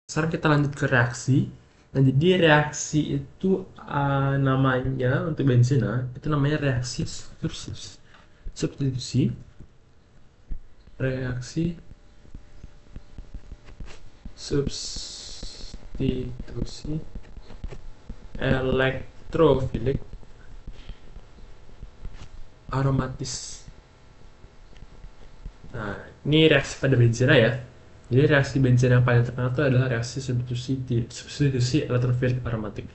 Sekarang kita lanjut ke reaksi. Nah, jadi reaksi itu namanya untuk benzena itu namanya reaksi substitusi, reaksi substitusi elektrofilik aromatis. Nah, ini reaksi pada benzena ya. Jadi reaksi benzena yang paling terkenal itu adalah reaksi substitusi elektrofilik aromatik.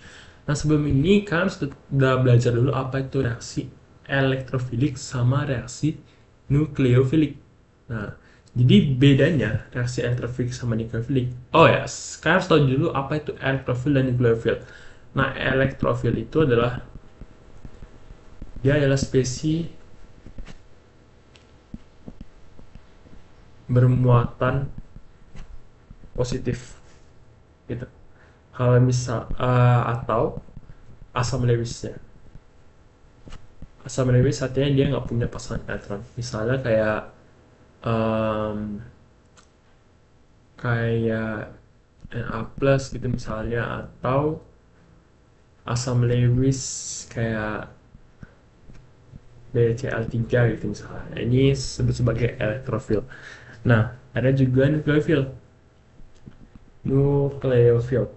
Nah, sebelum ini kalian sudah belajar dulu apa itu reaksi elektrofilik sama reaksi nukleofilik. Nah, jadi bedanya reaksi elektrofilik sama nukleofilik. Oh ya, sekarang harus tahu dulu apa itu elektrofil dan nukleofil. Nah, elektrofil itu adalah dia adalah spesies bermuatan positif gitu. Kalau misal atau asam Lewisnya. Asam Lewis artinya dia nggak punya pasangan elektron. Misalnya um, kayak Na plus gitu misalnya, atau asam Lewis kayak BCl3 gitu misalnya. Ini disebut sebagai elektrofil. Nah, ada juga nukleofil. Nukleofil.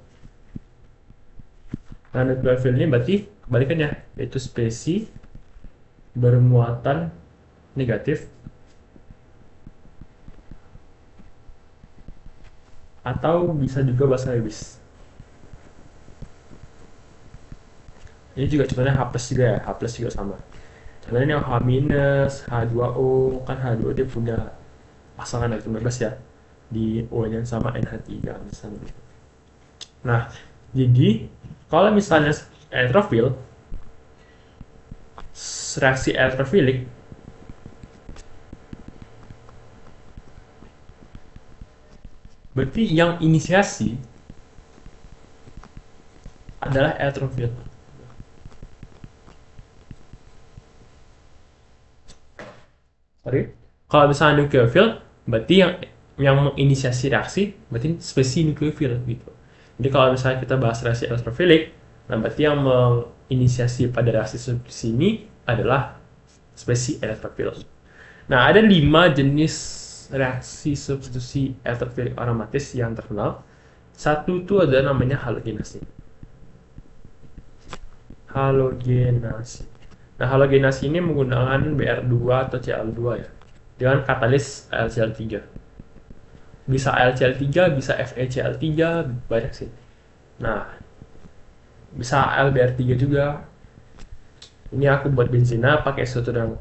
Nah, nukleofil ini berarti kebalikannya, yaitu spesies bermuatan negatif atau bisa juga bahasa Lewis. Ini juga contohnya H plus juga ya, H plus juga sama. Contohnya H minus, H2O, kan H2O dia punya pasangan elektron bebas ya, di O-nya sama NH3 misalnya. Nah, jadi kalau misalnya elektrofil, reaksi elektrofilik berarti yang inisiasi adalah elektrofil. Sorry. Kalau misalnya nukleofil, berarti yang menginisiasi reaksi berarti spesies nukleofil gitu. Jadi kalau misalnya kita bahas reaksi elektrofilik, nah berarti yang menginisiasi pada reaksi substitusi ini adalah spesies elektrofil. Nah, ada 5 jenis reaksi substitusi elektrofilik aromatis yang terkenal. Satu itu ada namanya halogenasi. Halogenasi. Nah, halogenasi ini menggunakan Br2 atau Cl2 ya, dengan katalis AlCl3. Bisa AlCl3, bisa FeCl3, banyak sih. Nah, bisa LBr3 juga. Ini aku buat benzina pakai suatu yang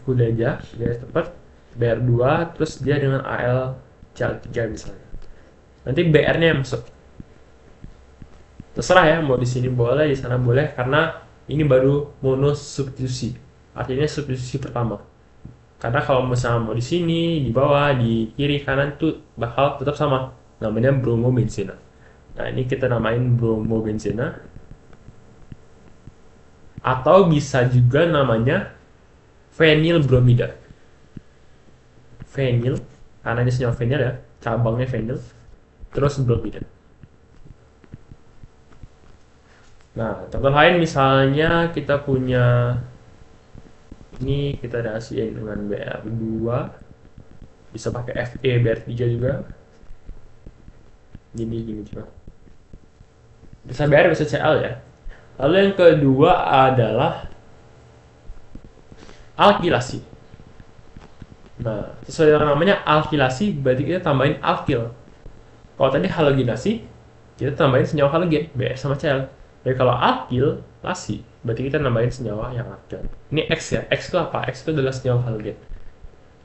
kuda aja, biar cepat. Br2, terus dia dengan AlCl3 misalnya. Nanti Br-nya yang masuk. Terserah ya, mau di sini boleh, di sana boleh, karena ini baru monosubstitusi. Artinya substitusi pertama. Karena kalau misalnya mau di sini, di bawah, di kiri, kanan tuh bakal tetap sama. Namanya bromobenzena. Nah, ini kita namain bromobenzena. Atau bisa juga namanya fenilbromida. Fenil, karena ini senyawa fenil ya, cabangnya fenil. Terus bromida. Nah, contoh lain misalnya kita punya ini, kita reaksiin dengan Br2, bisa pakai Fe Br3 juga. Gini juga. Bisa Br, bisa Cl ya. Lalu yang kedua adalah alkilasi. Nah, sesuai dengan namanya alkilasi, berarti kita tambahin alkil. Kalau tadi halogenasi, kita tambahin senyawa halogen, Br sama Cl. Jadi kalau alkilasi, berarti kita nambahin senyawa yang alkil. Ini X ya, X itu apa? X itu adalah senyawa halogen.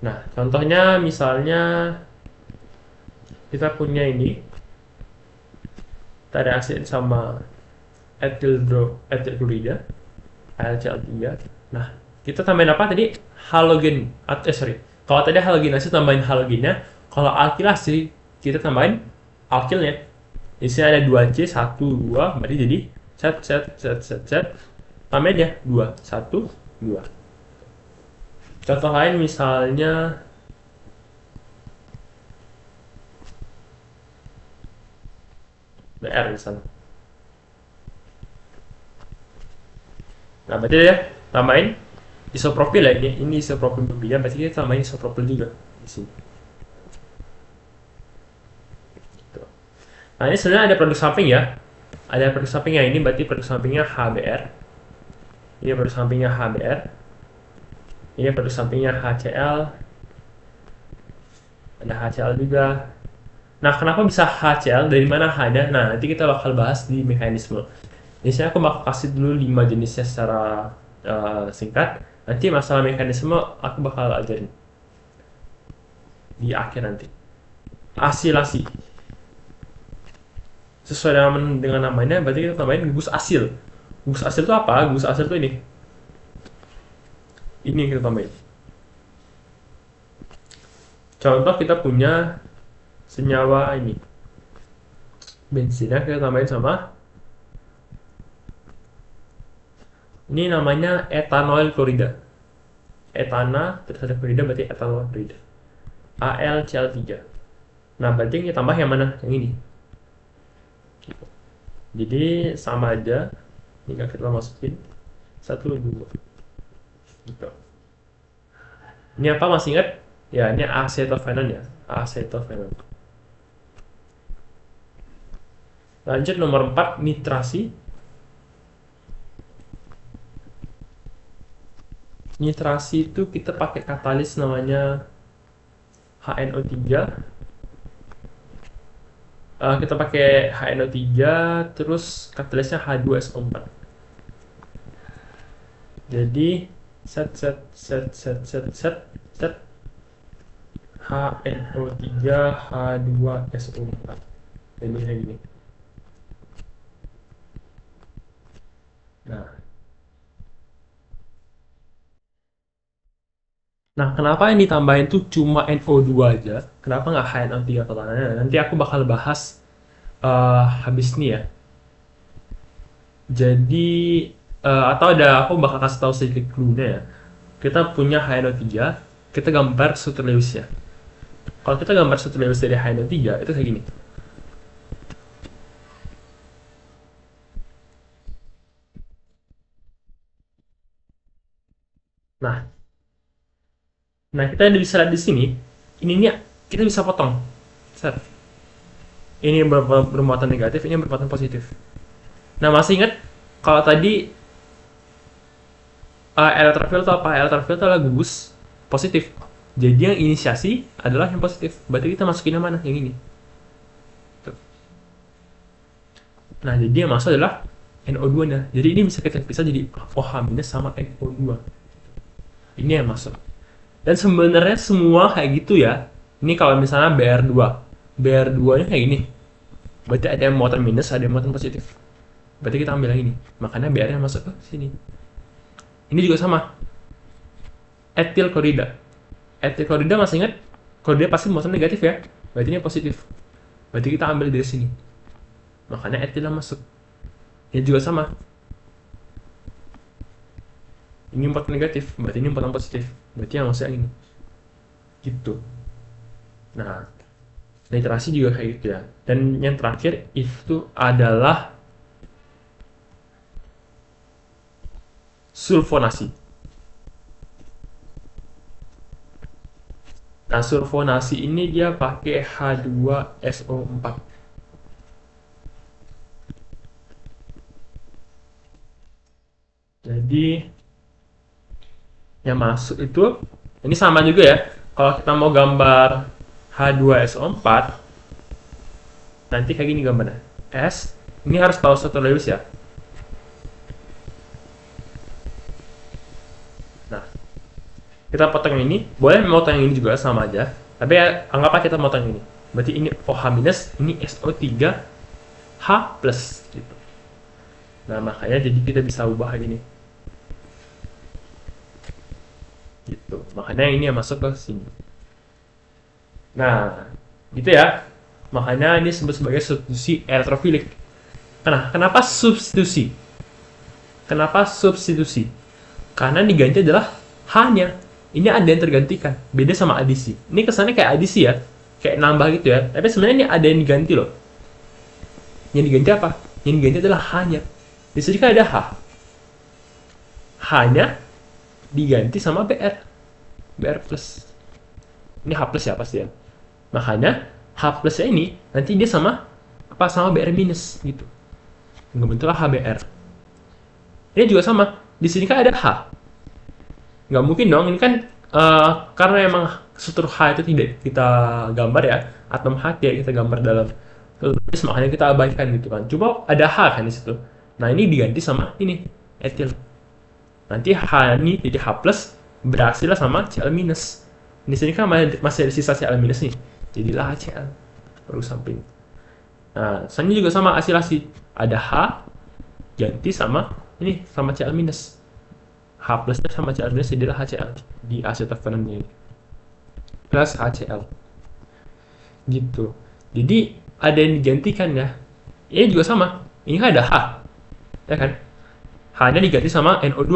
Nah, contohnya misalnya kita punya ini, kita reaksiin sama etil klorida, AlCl3. Nah, kita tambahin apa tadi? Halogen. Sorry. Kalau tadi halogenasi tambahin halogennya, kalau alkilasi kita tambahin alkilnya. Di sini ada 2C, 1, 2, berarti jadi set. Tambahin ya, 2, 1, 2. Contoh lain misalnya BR di sana. Nah, berarti ya tambahin isopropil ya, ini isopropil berbeda, berarti kita tambahin isopropil juga di sini. Gitu. Nah, ini sebenarnya ada produk samping ya. Ada produk sampingnya, ini berarti produk sampingnya HBr. Ini produk sampingnya HBr. Ini produk sampingnya HCl. Ada HCl juga. Nah, kenapa bisa HCl? Dari mana H-nya? Nah, nanti kita bakal bahas di mekanisme. Di sini aku bakal kasih dulu 5 jenisnya secara singkat. Nanti masalah mekanisme aku bakal ajarin di akhir nanti. Asilasi. Sesuai dengan namanya, berarti kita tambahin gugus asil. Gugus asil itu apa? Gugus asil itu ini. Ini kita tambahin. Contoh kita punya senyawa ini. Bensinnya kita tambahin sama ini namanya etanoil klorida. Etana terus ada klorida berarti etanoil klorida. AlCl3. Nah, berarti kita tambah yang mana? Yang ini. Jadi sama aja. Ini kita masukin 1, 2. Gitu. Ini apa, masih ingat? Ya, ini acetophenon ya. Acetophenon. Lanjut nomor 4, nitrasi. Nitrasi itu kita pakai katalis namanya HNO3. Kita pakai HNO3 terus katalisnya H2SO4. Jadi set HNO3 H2SO4. Jadi kayak gini. Nah, kenapa yang ditambahin tuh cuma NO2 aja? Kenapa nggak HNO3 totalnya? Nanti aku bakal bahas habis ini ya. Jadi, atau aku bakal kasih tahu sedikit clue-nya ya. Kita punya HNO3, kita gambar Suterlewis-nya. Kalau kita gambar Suterlewis dari HNO3, itu kayak gini. Nah, kita bisa lihat di sini, ininya kita bisa potong. Set. Ini bermuatan negatif, ini bermuatan positif. Nah, masih ingat kalau tadi elektrofil itu apa? Elektrofil itu adalah gugus positif. Jadi yang inisiasi adalah yang positif. Berarti kita masukin yang mana? Yang ini. Tuh. Nah, jadi yang masuk adalah NO2-nya. Jadi ini bisa kita pisah jadi OH- sama NO2. Ini yang masuk. Dan sebenarnya semua kayak gitu ya. Ini kalau misalnya BR2. BR2-nya kayak gini. Berarti ada yang muatan minus, ada yang muatan positif. Berarti kita ambil yang ini. Makanya BR-nya masuk ke sini. Ini juga sama. Etil klorida. Etil klorida masih ingat? Klorida pasti muatan negatif ya. Berarti ini positif. Berarti kita ambil dari sini. Makanya etilnya masuk. Ini juga sama. Ini muatan negatif, berarti ini muatan positif. Berarti yang masuk yang ini. Gitu. Nah, nitrasi juga kayak gitu ya. Dan yang terakhir itu adalah sulfonasi. Nah, sulfonasi ini dia pakai H2SO4. Jadi yang masuk itu ini sama juga ya. Kalau kita mau gambar H2SO4 nanti kayak gini gambarnya. S ini harus tahu Suterlewis ya. Nah, kita potong yang ini, boleh memotong yang ini juga sama aja. Tapi ya, anggap aja kita potong ini. Berarti ini OH-, ini SO3 H+ gitu. Nah, makanya jadi kita bisa ubah gini. Gitu. Makanya ini yang masuk ke sini. Nah, gitu ya. Makanya ini disebut sebagai substitusi elektrofilik. Nah, kenapa substitusi? Kenapa substitusi? Karena diganti adalah H-nya. Ini ada yang tergantikan. Beda sama adisi. Ini kesannya kayak adisi ya. Kayak nambah gitu ya. Tapi sebenarnya ini ada yang diganti loh. Yang diganti apa? Yang diganti adalah H-nya. Di sini kan ada H. H-nya diganti sama BR. BR plus. Ini H plus ya pasti ya. Makanya H plusnya ini nanti dia sama apa, sama BR minus gitu. Bentuklah HBR. Ini juga sama. Di sini kan ada H. Nggak mungkin dong. Ini kan karena emang struktur H itu tidak kita gambar ya. Atom H tidak kita gambar dalam tulis, makanya kita abaikan gitu kan. Cuma ada H kan di situ. Nah ini diganti sama ini etil. Nanti H ini jadi H plus berhasil sama Cl minus. Di sini kan masih ada sisa Cl minus nih. Jadilah HCl. Baru samping. Nah, selanjutnya juga sama asilasi. Ada H ganti sama ini sama Cl minus. H plusnya sama Cl minus jadilah HCl di acetophenone ini. Plus HCl. Gitu. Jadi ada yang digantikan ya. Ini juga sama. Ini kan ada H. Ya kan? H-nya diganti sama NO2.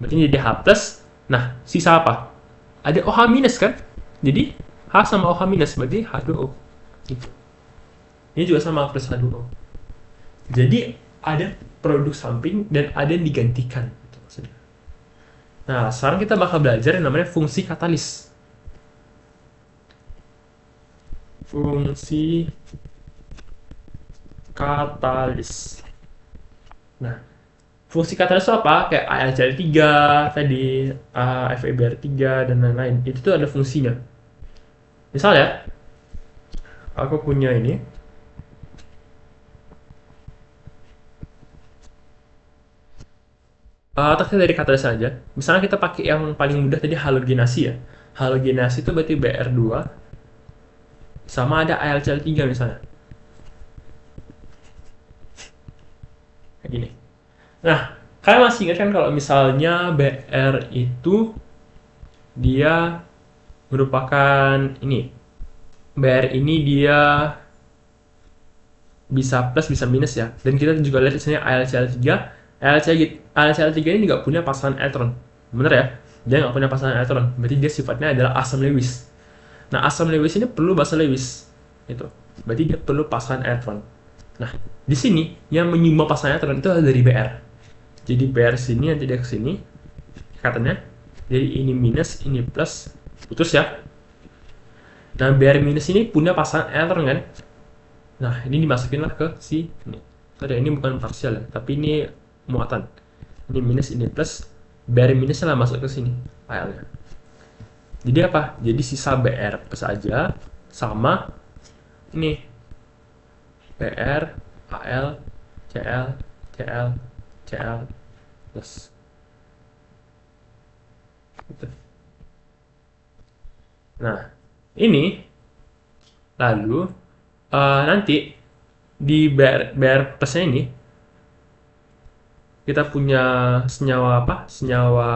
Berarti jadi H plus. Nah, sisa apa? Ada OH minus kan? Jadi H sama OH minus berarti H2O. Gitu. Ini juga sama plus H2O. Jadi ada produk samping dan ada yang digantikan. Gitu maksudnya. Nah, sekarang kita bakal belajar yang namanya fungsi katalis. Fungsi katalis. Nah, fungsi katalis itu apa? Kayak AlCl3 tadi, FeBr3 dan lain-lain. Itu tuh ada fungsinya. Misalnya, aku punya ini. Teksnya dari katalis saja. Misalnya kita pakai yang paling mudah tadi halogenasi ya. Halogenasi itu berarti Br2 sama ada AlCl3 misalnya. Kayak gini. Nah, kalian masih ingat kan kalau misalnya Br itu dia merupakan ini. Br ini dia bisa plus bisa minus ya. Dan kita juga lihat di sini AlCl3. AlCl3 ini nggak punya pasangan elektron. Bener ya? Dia nggak punya pasangan elektron. Berarti dia sifatnya adalah asam Lewis. Nah, asam Lewis ini perlu basa Lewis. Itu. Berarti dia perlu pasangan elektron. Nah, di sini yang menyumbang pasangan elektron itu adalah dari Br. Jadi Br sini nanti dia ke sini. Katanya. Jadi ini minus, ini plus. Putus ya. Nah, Br minus ini punya pasangan elektron kan? Nah, ini dimasukinlah ke si ini. Tadi ini bukan parsial ya, tapi ini muatan. Ini minus, ini plus. Br minusnya lah masuk ke sini, Al-nya. Jadi apa? Jadi sisa Br plus aja sama ini Br, Al, Cl, Cl, Cl plus. Gitu. Nah, ini lalu nanti di Br plusnya ini kita punya senyawa apa? Senyawa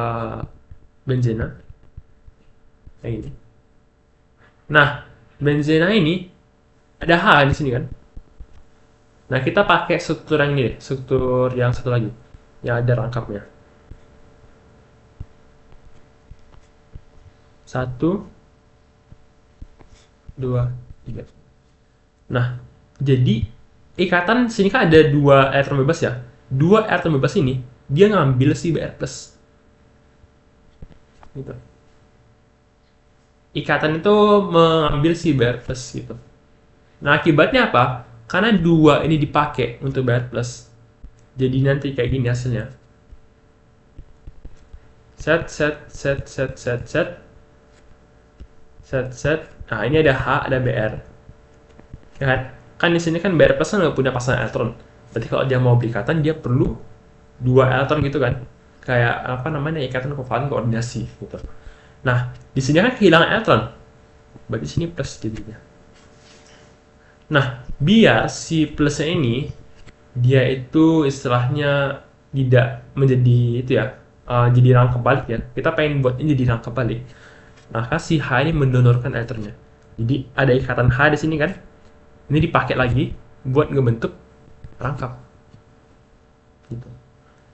benzena. Kayak gini. Nah, benzena ini ada H di sini kan? Nah, kita pakai struktur yang ini, struktur yang satu lagi, yang ada rangkapnya. 1, 2, 3. Nah, jadi ikatan sini kan ada 2 elektron bebas ya. 2 elektron bebas ini dia ngambil si Br+. Gitu. Ikatan itu mengambil si Br+ gitu. Nah, akibatnya apa? Karena 2 ini dipakai untuk Br+. Jadi nanti kayak gini hasilnya. Set. Nah, ini ada H, ada Br. Ya kan? Kan di sini kan Br+ kan nggak punya pasangan elektron. Berarti kalau dia mau berikatan dia perlu 2 elektron gitu kan. Kayak apa namanya? Ikatan kovalen koordinasi gitu. Nah, di sini kan kehilangan elektron. Berarti sini plus jadinya. Nah, biar si plusnya ini dia itu istilahnya tidak menjadi itu ya, jadi rangkap balik ya. Kita pengen buat ini jadi rangkap balik. Maka si H ini mendonorkan elektronnya. Jadi ada ikatan H di sini kan. Ini dipakai lagi buat ngebentuk rangkap. Gitu.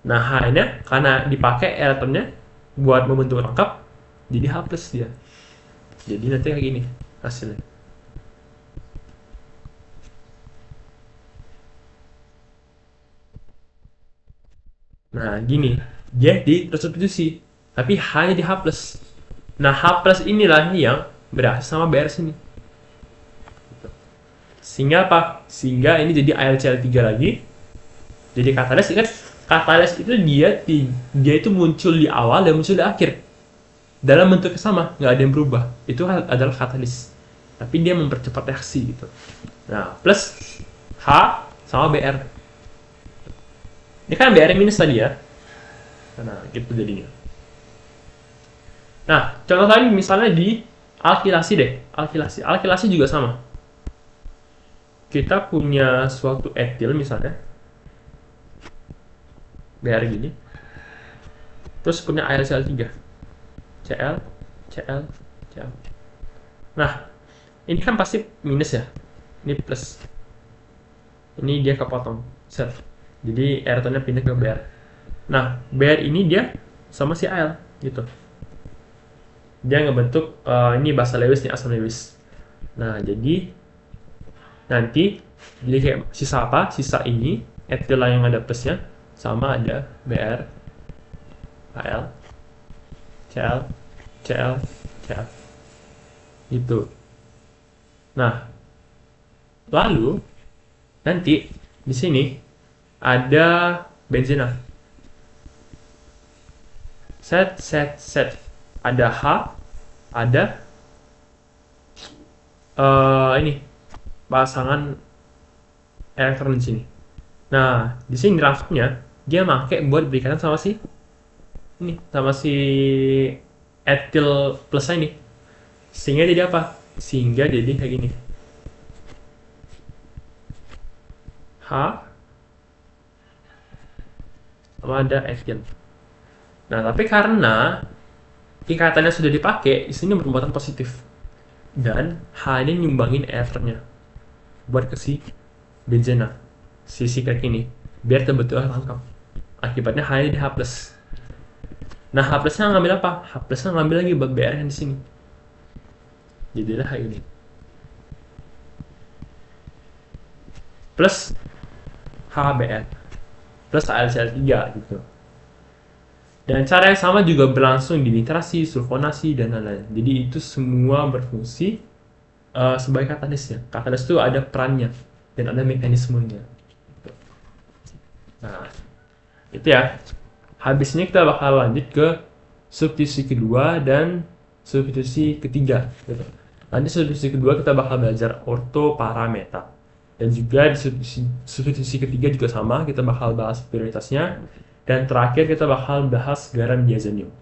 Nah, H-nya karena dipakai elektronnya buat membentuk rangkap, jadi H plus dia. Jadi nanti kayak gini hasilnya. Nah, gini, dia di tersubstitusi, tapi hanya di H+. Nah, H+ inilah yang bereaksi sama BR sini. Sehingga apa? Sehingga ini jadi AlCl3 lagi. Jadi katalis, ingat, katalis itu dia itu muncul di awal dan muncul di akhir. Dalam bentuk yang sama, nggak ada yang berubah. Itu adalah katalis. Tapi dia mempercepat reaksi gitu. Nah, plus H sama BR. Ini kan BR minus tadi ya. Nah, gitu jadinya. Nah, contoh tadi misalnya di alkilasi deh. Alkilasi juga sama. Kita punya suatu etil misalnya. BR gini. Terus punya AlCl3. Cl, Cl, Cl. Nah, ini kan pasti minus ya. Ini plus. Ini dia kepotong. Set. Jadi R-nya pindah ke BR. Nah, BR ini dia sama si Al gitu. Dia ngebentuk ini basa Lewis nih, asam Lewis. Nah, jadi nanti jadi kayak sisa apa? Sisa ini etil yang ada plusnya sama ada BR Al Cl Cl Cl itu. Nah, lalu nanti di sini ada benzena. Set. Ada H, ada ini pasangan elektron di sini. Nah, di sini draftnya dia pakai buat berikatan sama si ini, sama si etil plus ini. Sehingga jadi apa? Sehingga jadi kayak gini. H sama ada etil. Nah, tapi karena ikatannya sudah dipakai, di sini bermuatan positif. Dan H ini nyumbangin elektronnya buat ke si benzena, sisi kayak ini, biar kebetulan lengkap. Akibatnya H ini di H+. Nah, H+-nya ngambil apa? H+-nya ngambil lagi buat BR yang di sini. Jadilah kayak ini. Plus HBr plus AlCl3 gitu. Dan cara yang sama juga berlangsung di nitrasi, sulfonasi, dan lain-lain. Jadi itu semua berfungsi sebagai katalis ya. Katalis itu ada perannya dan ada mekanismenya. Nah, itu ya. Habis ini kita bakal lanjut ke substitusi kedua dan substitusi ketiga. Gitu. Nanti substitusi kedua kita bakal belajar ortoparameta. Dan juga di substitusi ketiga juga sama, kita bakal bahas prioritasnya. Dan terakhir kita bakal bahas garam diazonium.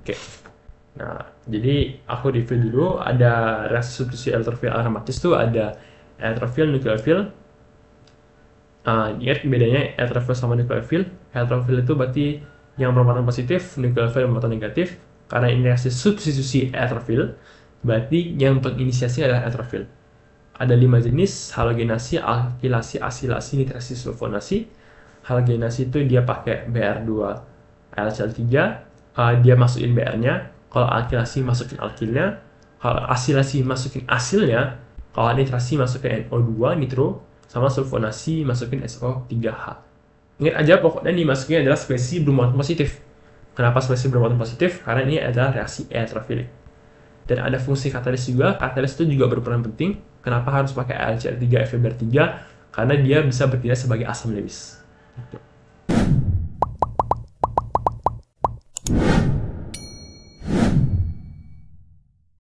Oke. Nah, jadi aku review dulu. Ada reaksi substitusi elektrofil aromatitis tuh ada elektrofil, nukleofil. Ingat bedanya elektrofil sama nukleofil. Elektrofil itu berarti yang bermuatan positif, nukleofil bermuatan negatif. Karena ini reaksi substitusi elektrofil, berarti yang penginisiasi adalah elektrofil. Ada 5 jenis: halogenasi, alkilasi, asilasi, nitrasi, sulfonasi. Halogenasi itu dia pakai BR2 AlCl3, dia masukin BR-nya. Kalau alkilasi masukin alkilnya, kalau asilasi masukin asilnya, kalau nitrasi masukin NO2 nitro, sama sulfonasi masukin SO3H. Ingat aja pokoknya dimasukin adalah spesies bermuatan positif. Kenapa spesies bermuatan positif? Karena ini adalah reaksi elektrofilik. Dan ada fungsi katalis juga. Katalis itu juga berperan penting. Kenapa harus pakai AlCl3 FeBr3? Karena dia bisa bertindak sebagai asam Lewis.